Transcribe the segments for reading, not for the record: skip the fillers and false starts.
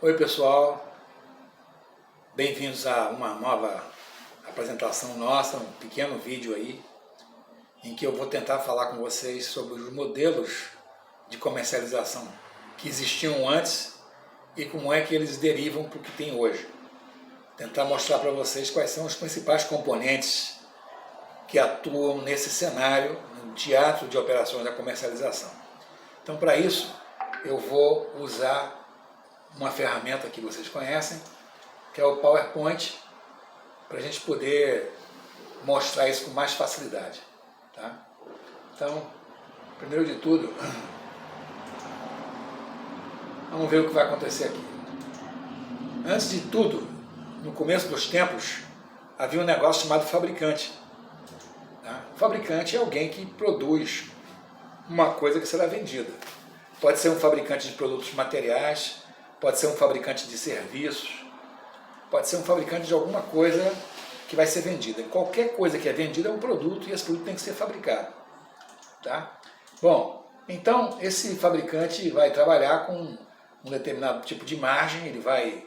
Oi pessoal, bem-vindos a uma nova apresentação nossa, um pequeno vídeo aí, em que eu vou tentar falar com vocês sobre os modelos de comercialização que existiam antes e como é que eles derivam para o que tem hoje. Tentar mostrar para vocês quais são os principais componentes que atuam nesse cenário, no teatro de operações da comercialização. Então, para isso, eu vou usar uma ferramenta que vocês conhecem, que é o PowerPoint, para a gente poder mostrar isso com mais facilidade. Tá? Então, primeiro de tudo, vamos ver o que vai acontecer aqui. Antes de tudo, no começo dos tempos, havia um negócio chamado fabricante. Tá? O fabricante é alguém que produz uma coisa que será vendida. Pode ser um fabricante de produtos materiais, pode ser um fabricante de serviços, pode ser um fabricante de alguma coisa que vai ser vendida. Qualquer coisa que é vendida é um produto e esse produto tem que ser fabricado. Tá? Bom, então esse fabricante vai trabalhar com um determinado tipo de margem, ele vai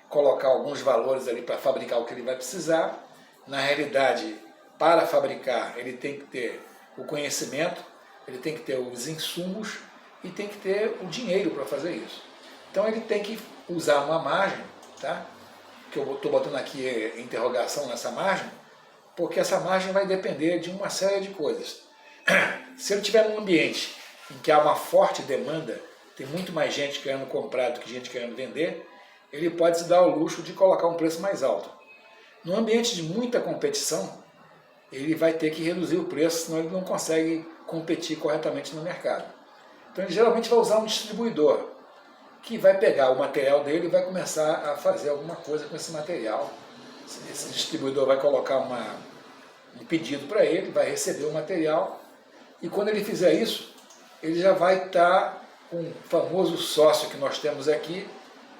colocar alguns valores ali para fabricar o que ele vai precisar. Na realidade, para fabricar, ele tem que ter o conhecimento, ele tem que ter os insumos e tem que ter o dinheiro para fazer isso. Então ele tem que usar uma margem, tá? Que eu estou botando aqui interrogação nessa margem, porque essa margem vai depender de uma série de coisas. Se ele estiver num ambiente em que há uma forte demanda, tem muito mais gente querendo comprar do que gente querendo vender, ele pode se dar ao luxo de colocar um preço mais alto. Num ambiente de muita competição, ele vai ter que reduzir o preço, senão ele não consegue competir corretamente no mercado. Então ele geralmente vai usar um distribuidor, que vai pegar o material dele e vai começar a fazer alguma coisa com esse material. Esse distribuidor vai colocar um pedido para ele, vai receber o material, e quando ele fizer isso, ele já vai estar com o famoso sócio que nós temos aqui,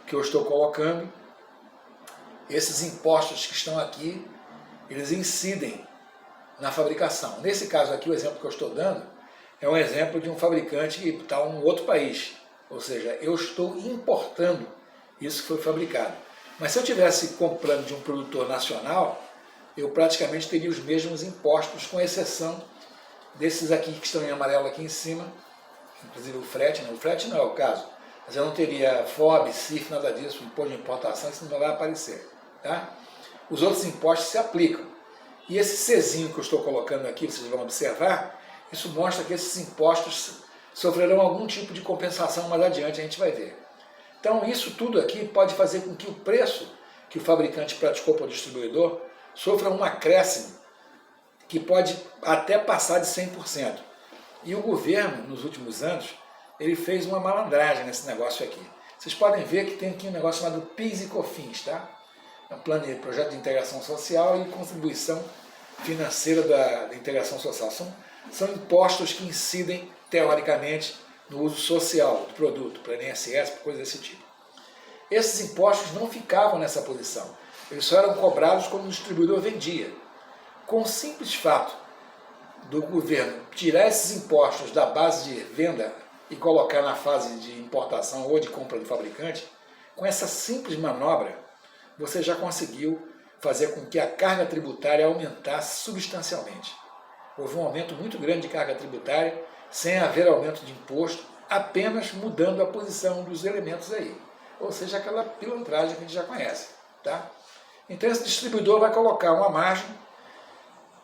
que eu estou colocando. Esses impostos que estão aqui, eles incidem na fabricação. Nesse caso aqui, o exemplo que eu estou dando, é um exemplo de um fabricante que está em um outro país. Ou seja, eu estou importando isso que foi fabricado. Mas se eu estivesse comprando de um produtor nacional, eu praticamente teria os mesmos impostos, com exceção desses aqui que estão em amarelo aqui em cima, inclusive o frete. O frete não é o caso, mas eu não teria FOB, CIF, nada disso, imposto de importação, isso não vai aparecer. Tá? Os outros impostos se aplicam. E esse Czinho que eu estou colocando aqui, vocês vão observar, isso mostra que esses impostos sofrerão algum tipo de compensação mais adiante, a gente vai ver. Então isso tudo aqui pode fazer com que o preço que o fabricante praticou para o distribuidor sofra um acréscimo que pode até passar de 100%. E o governo, nos últimos anos, ele fez uma malandragem nesse negócio aqui. Vocês podem ver que tem aqui um negócio chamado PIS e COFINS, tá? É um plano de projeto de integração social e contribuição financeira da integração social. São impostos que incidem, teoricamente, no uso social do produto, para INSS, para coisas desse tipo. Esses impostos não ficavam nessa posição. Eles só eram cobrados quando o distribuidor vendia. Com o simples fato do governo tirar esses impostos da base de venda e colocar na fase de importação ou de compra do fabricante, com essa simples manobra, você já conseguiu fazer com que a carga tributária aumentasse substancialmente. Houve um aumento muito grande de carga tributária, sem haver aumento de imposto, apenas mudando a posição dos elementos aí. Ou seja, aquela pilantragem que a gente já conhece. Tá? Então esse distribuidor vai colocar uma margem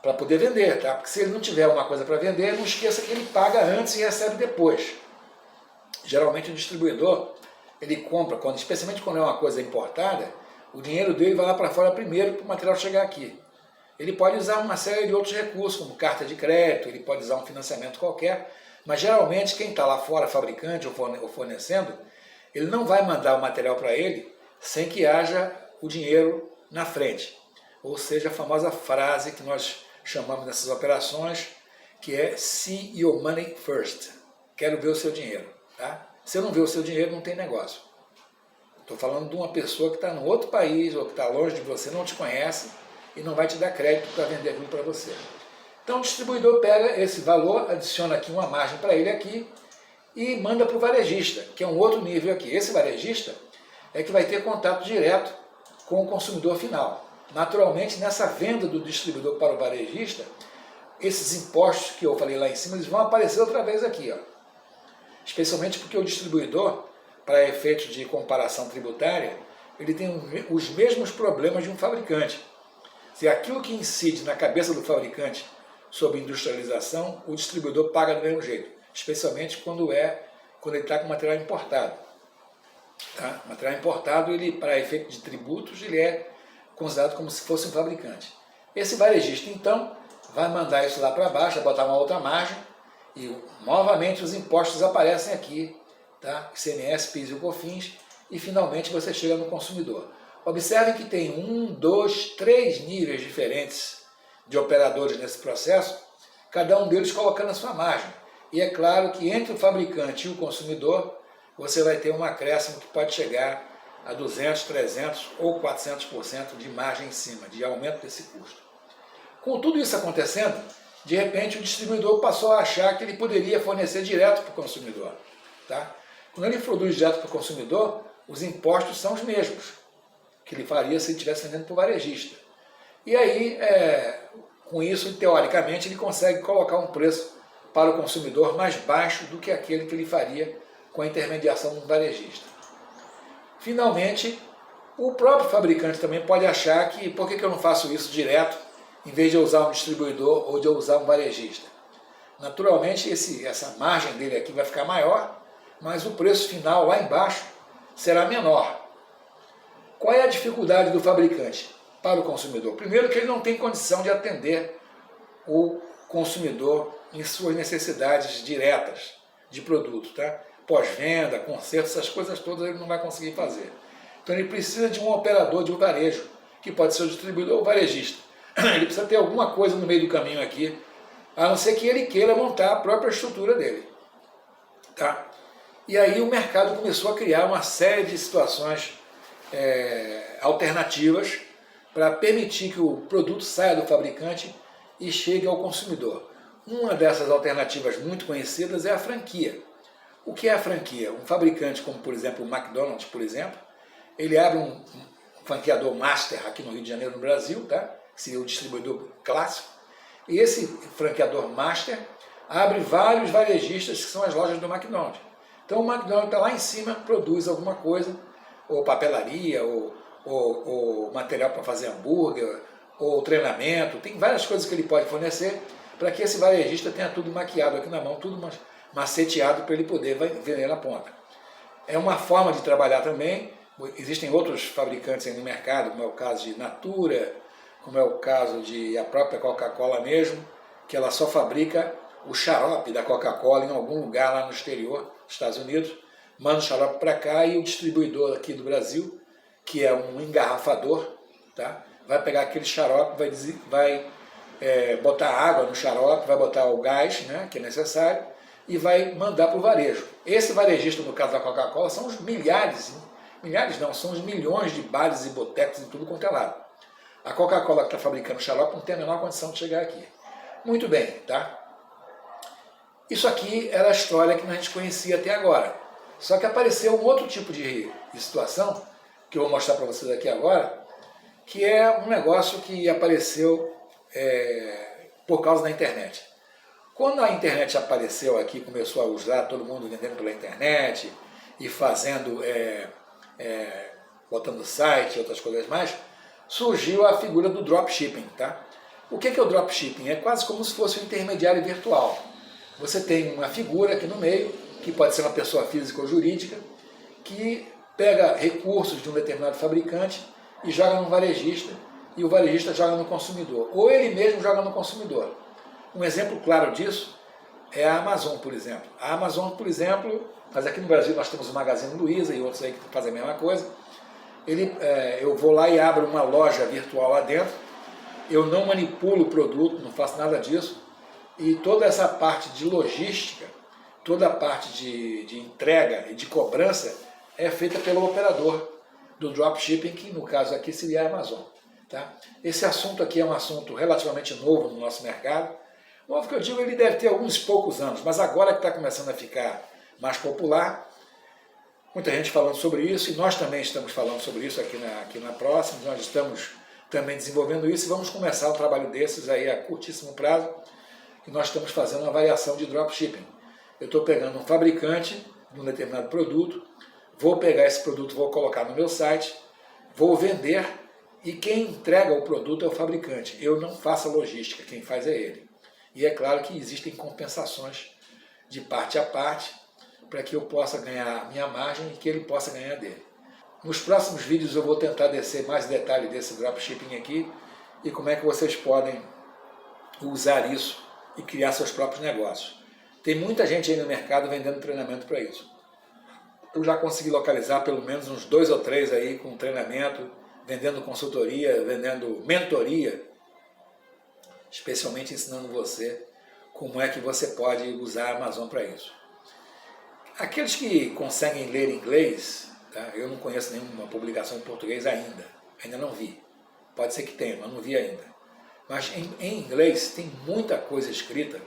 para poder vender, tá? Porque se ele não tiver uma coisa para vender, não esqueça que ele paga antes e recebe depois. Geralmente o distribuidor, ele compra, especialmente quando é uma coisa importada, o dinheiro dele vai lá para fora primeiro para o material chegar aqui. Ele pode usar uma série de outros recursos, como carta de crédito, ele pode usar um financiamento qualquer, mas geralmente quem está lá fora, fabricante ou fornecendo, ele não vai mandar o material para ele sem que haja o dinheiro na frente. Ou seja, a famosa frase que nós chamamos nessas operações, que é "see your money first", quero ver o seu dinheiro. Tá? Se eu não ver o seu dinheiro, não tem negócio. Estou falando de uma pessoa que está em outro país ou que está longe de você, não te conhece, e não vai te dar crédito para vender aquilo para você. Então o distribuidor pega esse valor, adiciona aqui uma margem para ele aqui e manda para o varejista, que é um outro nível aqui. Esse varejista é que vai ter contato direto com o consumidor final. Naturalmente, nessa venda do distribuidor para o varejista, esses impostos que eu falei lá em cima, eles vão aparecer outra vez aqui, ó. Especialmente porque o distribuidor, para efeitos de comparação tributária, ele tem os mesmos problemas de um fabricante. Se aquilo que incide na cabeça do fabricante sobre industrialização, o distribuidor paga do mesmo jeito, especialmente quando ele está com material importado. Tá? Material importado, ele, para efeito de tributos, ele é considerado como se fosse um fabricante. Esse varejista, então, vai mandar isso lá para baixo, vai botar uma outra margem, e novamente os impostos aparecem aqui, tá? ICMS, PIS e COFINS, e finalmente você chega no consumidor. Observem que tem 1, 2, 3 níveis diferentes de operadores nesse processo, cada um deles colocando a sua margem. E é claro que entre o fabricante e o consumidor, você vai ter um acréscimo que pode chegar a 200, 300 ou 400% de margem em cima, de aumento desse custo. Com tudo isso acontecendo, de repente o distribuidor passou a achar que ele poderia fornecer direto para o consumidor. Tá? Quando ele produz direto para o consumidor, os impostos são os mesmos que ele faria se ele estivesse vendendo para o varejista. E aí, com isso, teoricamente, ele consegue colocar um preço para o consumidor mais baixo do que aquele que ele faria com a intermediação do varejista. Finalmente, o próprio fabricante também pode achar que por que eu não faço isso direto, em vez de eu usar um distribuidor ou de eu usar um varejista. Naturalmente, essa margem dele aqui vai ficar maior, mas o preço final lá embaixo será menor. Qual é a dificuldade do fabricante para o consumidor? Primeiro, que ele não tem condição de atender o consumidor em suas necessidades diretas de produto, tá? Pós-venda, conserto, essas coisas todas ele não vai conseguir fazer. Então ele precisa de um operador de varejo, que pode ser o distribuidor ou o varejista. Ele precisa ter alguma coisa no meio do caminho aqui, a não ser que ele queira montar a própria estrutura dele. Tá? E aí o mercado começou a criar uma série de situações alternativas para permitir que o produto saia do fabricante e chegue ao consumidor. Uma dessas alternativas muito conhecidas é a franquia. O que é a franquia? Um fabricante como, por exemplo, o McDonald's, por exemplo, ele abre um franqueador master aqui no Rio de Janeiro, no Brasil, tá? Que seria o distribuidor clássico, e esse franqueador master abre vários varejistas que são as lojas do McDonald's. Então o McDonald's está lá em cima, produz alguma coisa, ou papelaria, ou material para fazer hambúrguer, ou treinamento, tem várias coisas que ele pode fornecer para que esse varejista tenha tudo maquiado aqui na mão, tudo maceteado para ele poder vender na ponta. É uma forma de trabalhar também. Existem outros fabricantes aí no mercado, como é o caso de Natura, como é o caso de a própria Coca-Cola mesmo, que ela só fabrica o xarope da Coca-Cola em algum lugar lá no exterior, Estados Unidos, manda o xarope para cá e o distribuidor aqui do Brasil, que é um engarrafador, tá? Vai pegar aquele xarope, vai botar água no xarope, vai botar o gás, né, que é necessário, e vai mandar para o varejo. Esse varejista, no caso da Coca-Cola, são os são os milhões de bares e botecos e tudo quanto é lado. A Coca-Cola que está fabricando xarope não tem a menor condição de chegar aqui. Muito bem, tá? Isso aqui era a história que a gente conhecia até agora. Só que apareceu um outro tipo de situação, que eu vou mostrar para vocês aqui agora, que é um negócio que apareceu por causa da internet. Quando a internet apareceu aqui, começou a usar, todo mundo vendendo pela internet e fazendo, botando site e outras coisas mais, surgiu a figura do dropshipping. Tá? O que é o dropshipping? É quase como se fosse um intermediário virtual. Você tem uma figura aqui no meio, que pode ser uma pessoa física ou jurídica, que pega recursos de um determinado fabricante e joga no varejista, e o varejista joga no consumidor, ou ele mesmo joga no consumidor. Um exemplo claro disso é a Amazon, por exemplo. A Amazon, por exemplo, mas aqui no Brasil nós temos o Magazine Luiza e outros aí que fazem a mesma coisa. Eu vou lá e abro uma loja virtual lá dentro, eu não manipulo o produto, não faço nada disso, e toda essa parte de logística, toda a parte de entrega e de cobrança é feita pelo operador do dropshipping, que no caso aqui seria a Amazon. Tá? Esse assunto aqui é um assunto relativamente novo no nosso mercado. Novo que eu digo, ele deve ter alguns poucos anos, mas agora que está começando a ficar mais popular, Muita gente falando sobre isso, e nós também estamos falando sobre isso aqui na Próxima. Nós estamos também desenvolvendo isso e vamos começar um trabalho desses aí a curtíssimo prazo, que nós estamos fazendo uma variação de dropshipping. Eu estou pegando um fabricante de um determinado produto, vou pegar esse produto, vou colocar no meu site, vou vender, e quem entrega o produto é o fabricante. Eu não faço a logística, quem faz é ele. E é claro que existem compensações de parte a parte, para que eu possa ganhar a minha margem e que ele possa ganhar dele. Nos próximos vídeos eu vou tentar descer mais detalhes desse dropshipping aqui e como é que vocês podem usar isso e criar seus próprios negócios. Tem muita gente aí no mercado vendendo treinamento para isso. Eu já consegui localizar pelo menos uns 2 ou 3 aí com treinamento, vendendo consultoria, vendendo mentoria, especialmente ensinando você como é que você pode usar a Amazon para isso. Aqueles que conseguem ler inglês, tá? Eu não conheço nenhuma publicação em português ainda não vi. Pode ser que tenha, mas não vi ainda. Mas em inglês tem muita coisa escrita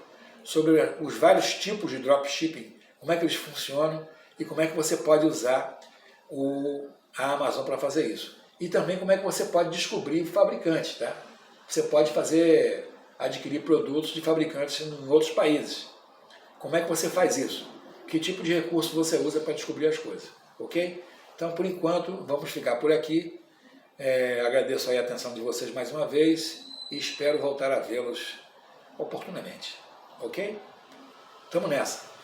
sobre os vários tipos de dropshipping, como é que eles funcionam e como é que você pode usar a Amazon para fazer isso. E também como é que você pode descobrir fabricantes, tá? Você pode adquirir produtos de fabricantes em outros países. Como é que você faz isso? Que tipo de recurso você usa para descobrir as coisas, ok? Então, por enquanto, vamos ficar por aqui. Agradeço aí a atenção de vocês mais uma vez e espero voltar a vê-los oportunamente, ok? Tamo nessa!